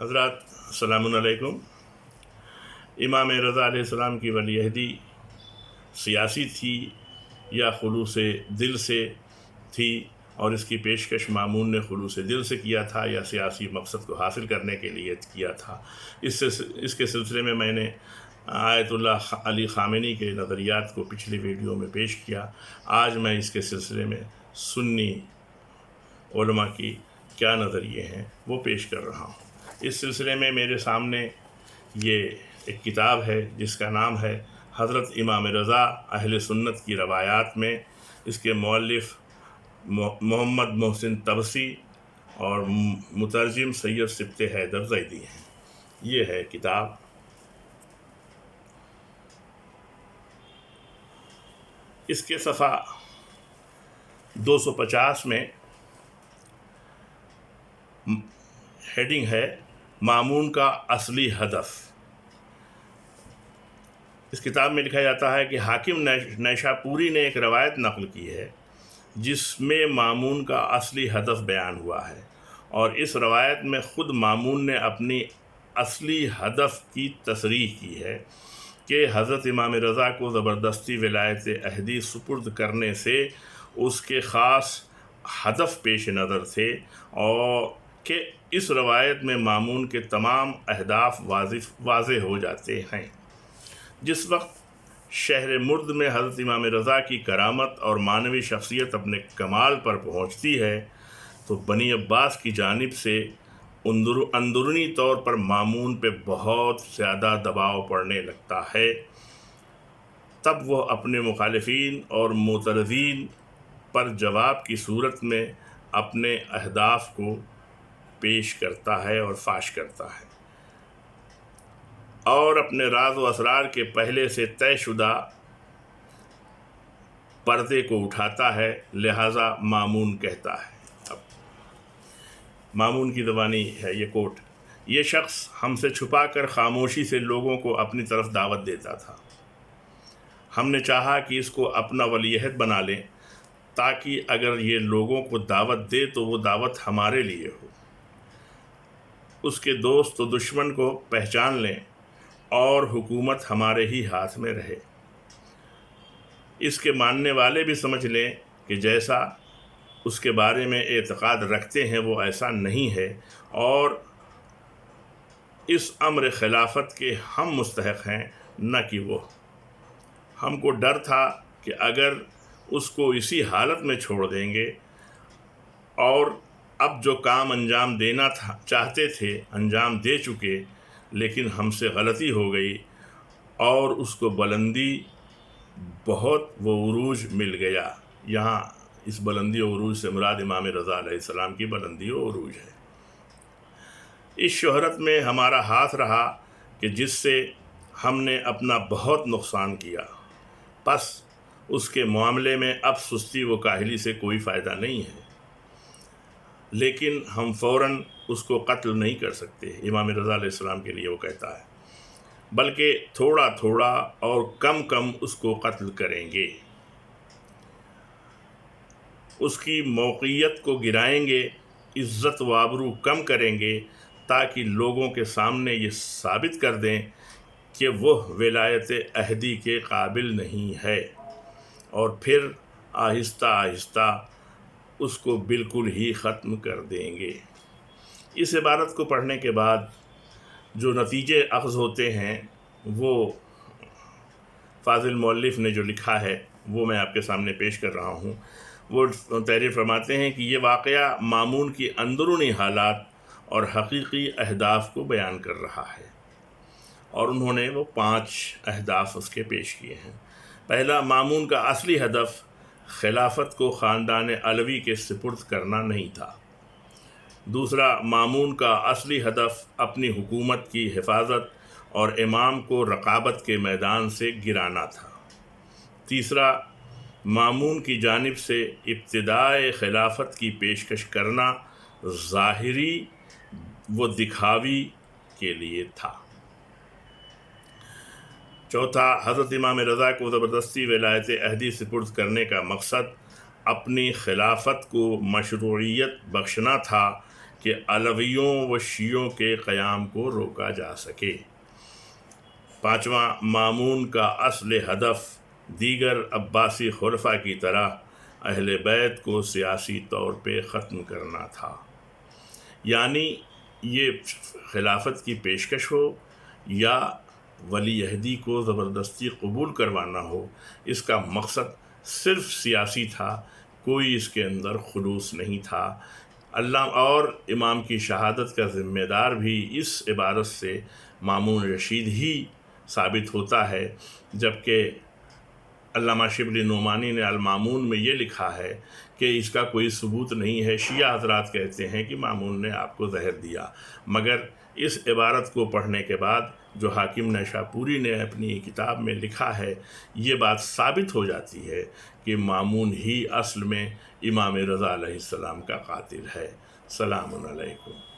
हज़रात अस्सलामु अलैकुम। इमाम रज़ा अलैहिस्सलाम की वलीअहदी सियासी थी या खुलूस दिल से थी, और इसकी पेशकश मामून ने खुलूस दिल से किया था या सियासी मकसद को हासिल करने के लिए किया था। इसके सिलसिले में मैंने आयतुल्लाह अली ख़ामेनी के नज़रियात को पिछली वीडियो में पेश किया। आज मैं इसके सिलसिले में सुन्नी उलमा की क्या नज़रिए हैं वो पेश कर रहा हूँ। इस सिलसिले में मेरे सामने ये एक किताब है जिसका नाम है हज़रत इमाम रज़ा अहले सुन्नत की रवायात में। इसके मौलिफ़ मोहम्मद मोहसिन तबसी और मुतरजिम सैयद सिब्ते हैदर ज़ैदी हैं। ये है किताब। इसके सफ़ा 250 में हेडिंग है मामून का असली हदफ। इस किताब में लिखा जाता है कि हाकिम नैशापुरी ने एक रवायत नक़ल की है जिसमें मामून का असली हदफ बयान हुआ है, और इस रवायत में ख़ुद मामून ने अपनी असली हदफ की तसरीह की है कि हज़रत इमाम रज़ा को ज़बरदस्ती विलायत अहदी सुपुर्द करने से उसके ख़ास हदफ पेश नज़र थे, और कि इस रवायत में मामून के तमाम अहदाफ वाज़े हो जाते हैं। जिस वक्त शहर मुर्द में हज़रत इमाम रज़ा की करामत और मानवी शख्सियत अपने कमाल पर पहुँचती है तो बनी अब्बास की जानिब से अंदरूनी तौर पर मामून पे बहुत ज़्यादा दबाव पड़ने लगता है। तब वह अपने मुखालिफिन और मुतरज़ीन पर जवाब की सूरत में अपने अहदाफ को पेश करता है और फाश करता है, और अपने राज व असरार के पहले से तयशुदा पर्दे को उठाता है। लिहाजा मामून कहता है, अब मामून की ज़बानी है ये कोट, ये शख्स हमसे छुपा कर ख़ामोशी से लोगों को अपनी तरफ दावत देता था। हमने चाहा कि इसको अपना वलीअहद बना लें ताकि अगर ये लोगों को दावत दे तो वो दावत हमारे लिए हो, उसके दोस्त तो दुश्मन को पहचान लें और हुकूमत हमारे ही हाथ में रहे। इसके मानने वाले भी समझ लें कि जैसा उसके बारे में एतक़ाद रखते हैं वो ऐसा नहीं है, और इस अम्र खिलाफत के हम मुस्तहक़ हैं न कि वो। हमको डर था कि अगर उसको इसी हालत में छोड़ देंगे और अब जो काम अंजाम देना था चाहते थे अंजाम दे चुके, लेकिन हमसे गलती हो गई और उसको बुलंदी बहुत वो उरूज मिल गया। यहाँ इस बुलंदी और उरूज से मुराद इमाम रज़ा अलैहिस्सलाम की बुलंदी और उरूज है। इस शोहरत में हमारा हाथ रहा कि जिससे हमने अपना बहुत नुकसान किया, बस उसके मामले में अब सुस्ती व काहली से कोई फ़ायदा नहीं है, लेकिन हम फ़ौरन उसको कत्ल नहीं कर सकते। इमाम रज़ा अलैहिस्सलाम के लिए वो कहता है, बल्कि थोड़ा थोड़ा और कम कम उसको कत्ल करेंगे, उसकी मौक़ियत को गिराएंगे, इज़्ज़त व आबरू कम करेंगे, ताकि लोगों के सामने ये साबित कर दें कि वह विलायत अहदी के काबिल नहीं है, और फिर आहिस्ता आहिस्ता उसको बिल्कुल ही ख़त्म कर देंगे। इस इबारत को पढ़ने के बाद जो नतीजे अख़ज़ होते हैं वो फ़ाज़िल मौलिफ़ ने जो लिखा है वो मैं आपके सामने पेश कर रहा हूँ। वो तहरीर फरमाते हैं कि ये वाक़या मामून की अंदरूनी हालात और हकीकी अहदाफ को बयान कर रहा है, और उन्होंने वो 5 अहदाफ उसके पेश किए हैं। पहला, मामून का असली हदफ खिलाफत को ख़ानदान अलवी के सुपुर्द करना नहीं था। दूसरा, मामून का असली हदफ अपनी हुकूमत की हिफाजत और इमाम को रक़ाबत के मैदान से गिराना था। तीसरा, मामून की जानिब से इब्तिदाए खिलाफत की पेशकश करना ज़ाहिरी व दिखावी के लिए था। चौथा, हज़रत इमाम रज़ा को ज़बरदस्ती विलायत अहदी सुपुर्द करने का मकसद अपनी खिलाफत को मशरूइयत बख्शना था کہ علویوں و شیعوں کے قیام کو روکا جا سکے۔ پانچواں، مامون کا اصل ہدف دیگر عباسی خلفاء کی طرح اہل بیت کو سیاسی طور پہ ختم کرنا تھا، یعنی یہ خلافت کی پیشکش ہو یا ولی عہدی کو زبردستی قبول کروانا ہو، اس کا مقصد صرف سیاسی تھا، کوئی اس کے اندر خلوص نہیں تھا۔ اللہ اور امام کی شہادت کا ذمہ دار بھی اس عبارت سے مامون رشید ہی ثابت ہوتا ہے، جبکہ علامہ شبلی نعمانی نے المامون میں یہ لکھا ہے کہ اس کا کوئی ثبوت نہیں ہے۔ شیعہ حضرات کہتے ہیں کہ مامون نے آپ کو زہر دیا، مگر اس عبارت کو پڑھنے کے بعد جو حاکم نیشاپوری نے اپنی کتاب میں لکھا ہے، یہ بات ثابت ہو جاتی ہے کہ مامون ہی اصل میں امام رضا علیہ السلام کا قاتل ہے۔ سلام علیکم۔